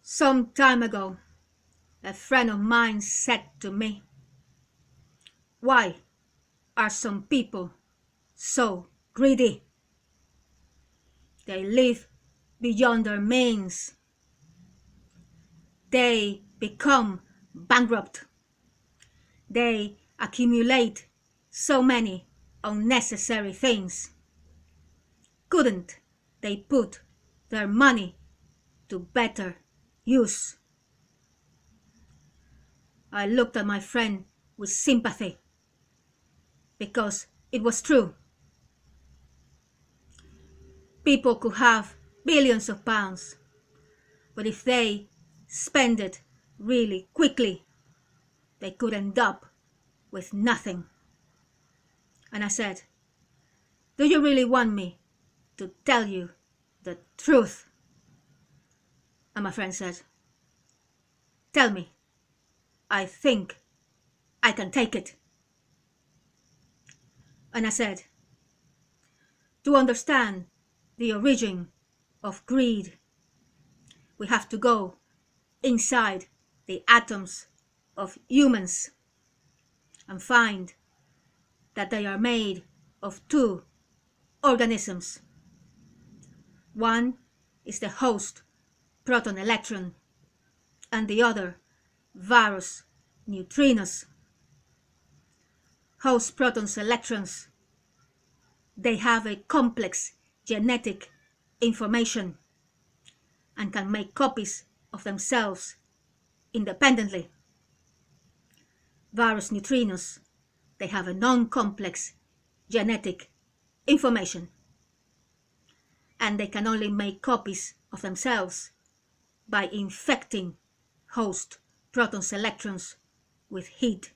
Some time ago, a friend of mine said to me, "Why are some people so greedy? They live beyond their means. They become bankrupt. They accumulate so many unnecessary things. Couldn't they put their money to better use?" I looked at my friend with sympathy, because it was true. People could have billions of pounds, but if they spend it really quickly, they could end up with nothing. And I said, "Do you really want me to tell you the truth?" And my friend said, "Tell me. I think I can take it." And I said, "To understand the origin of greed, we have to go inside the atoms of humans and find that they are made of two organisms. One is the host proton-electron, and the other varus neutrinos. Host protons electrons, they have a complex genetic information and can make copies of themselves independently. Varus neutrinos, they have a non-complex genetic information, and they can only make copies of themselves by infecting host protons electrons with heat.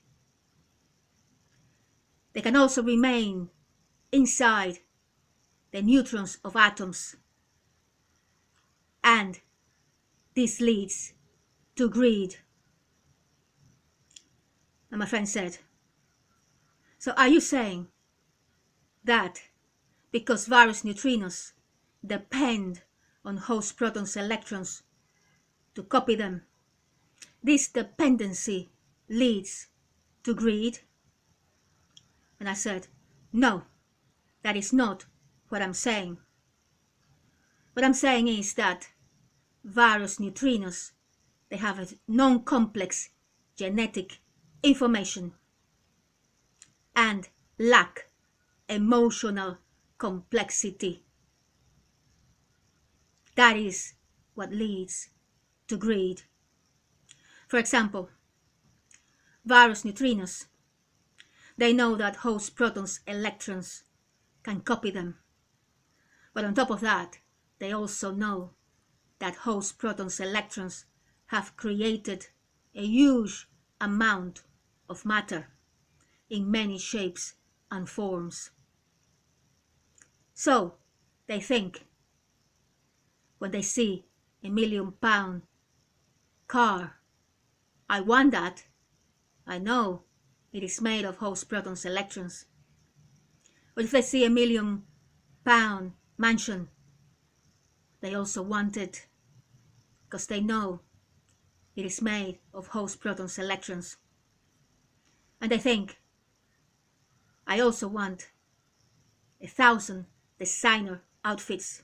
They can also remain inside the neutrons of atoms, and this leads to greed." And my friend said, "So are you saying that because varus neutrinos depend on host protons electrons to copy them, this dependency leads to greed?" And I said, "No, that is not what I'm saying. What I'm saying is that varus neutrinos, they have a non-complex genetic information and lack emotional complexity. That is what leads to greed. For example, varus neutrinos, they know that host protons electrons can copy them. But on top of that, they also know that host protons electrons have created a huge amount of matter in many shapes and forms. So they think, when they see a £1,000,000 car, "I want that. I know it is made of host protons electrons." But if they see a £1,000,000 mansion, they also want it, because they know it is made of host protons electrons. And they think, "I also want 1,000 designer outfits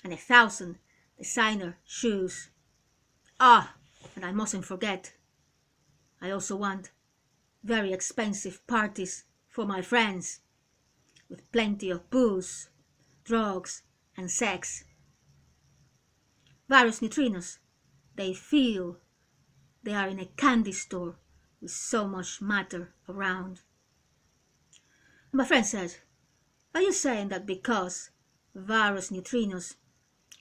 and 1,000 designer shoes. And I mustn't forget, I also want very expensive parties for my friends, with plenty of booze, drugs, and sex." Varus neutrinos, they feel they are in a candy store with so much matter around. And my friend said, "Are you saying that because varus neutrinos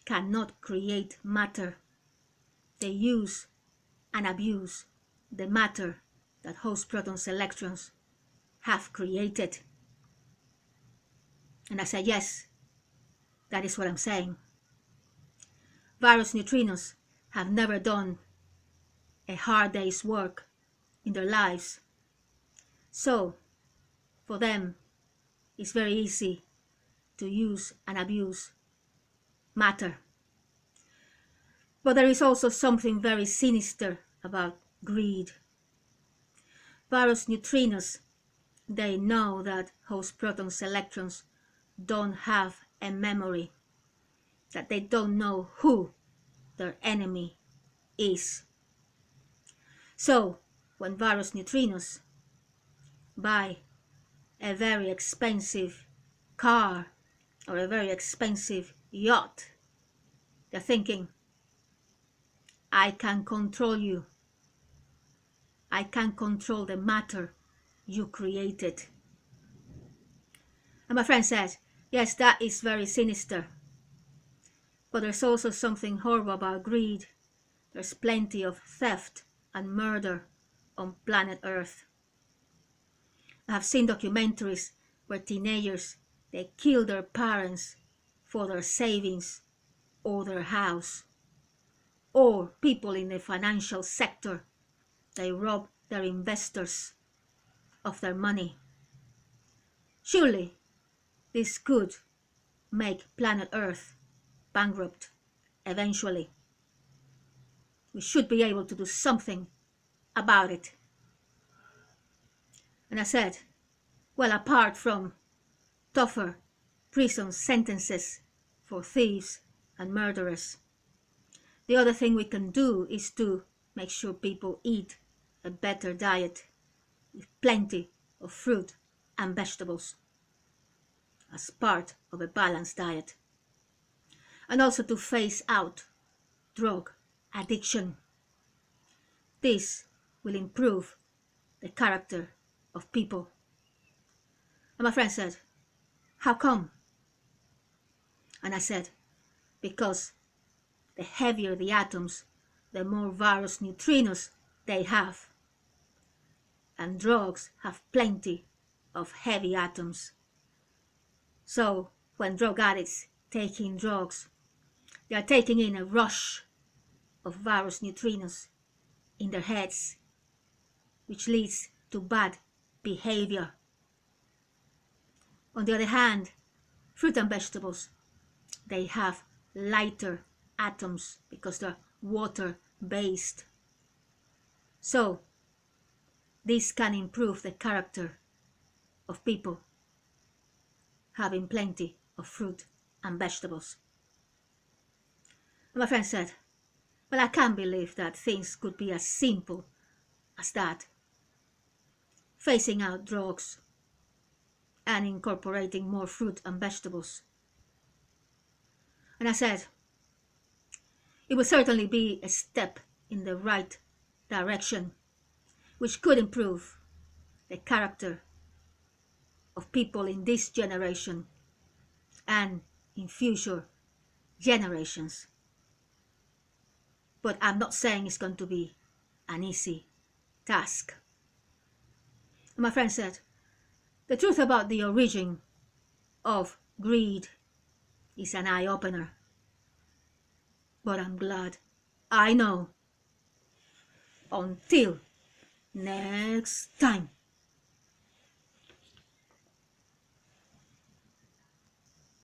cannot create matter, they use and abuse the matter that host protons electrons have created?" And I said, "Yes, that is what I'm saying. Varus neutrinos have never done a hard day's work in their lives. So, for them, it's very easy to use and abuse matter. But there is also something very sinister about greed. Various neutrinos, they know that host protons, electrons don't have a memory, that they don't know who their enemy is. So, when various neutrinos buy a very expensive car or a very expensive yacht, they're thinking, I can control you. I can control the matter you created. And my friend said, yes, that is very sinister. But there's also something horrible about greed. There's plenty of theft and murder on planet Earth. I have seen documentaries where teenagers, they kill their parents for their savings or their house. Or people in the financial sector, they rob their investors of their money. Surely this could make planet Earth bankrupt eventually. We should be able to do something about it. And I said, well, apart from tougher prison sentences for thieves and murderers, the other thing we can do is to make sure people eat a better diet with plenty of fruit and vegetables as part of a balanced diet. And also to phase out drug addiction. This will improve the character of people. And my friend said, how come? And I said, because the heavier the atoms, the more various neutrinos they have. And drugs have plenty of heavy atoms. So when drug addicts take in drugs, they are taking in a rush of various neutrinos in their heads, which leads to bad behavior. On the other hand, fruit and vegetables, they have lighter atoms because they're water-based. So this can improve the character of people having plenty of fruit and vegetables. And my friend said, well, I can't believe that things could be as simple as that. Phasing out drugs and incorporating more fruit and vegetables. And I said, it would certainly be a step in the right direction, which could improve the character of people in this generation and in future generations. But I'm not saying it's going to be an easy task. And my friend said, the truth about the origin of greed is an eye-opener. But I'm glad I know. Until next time.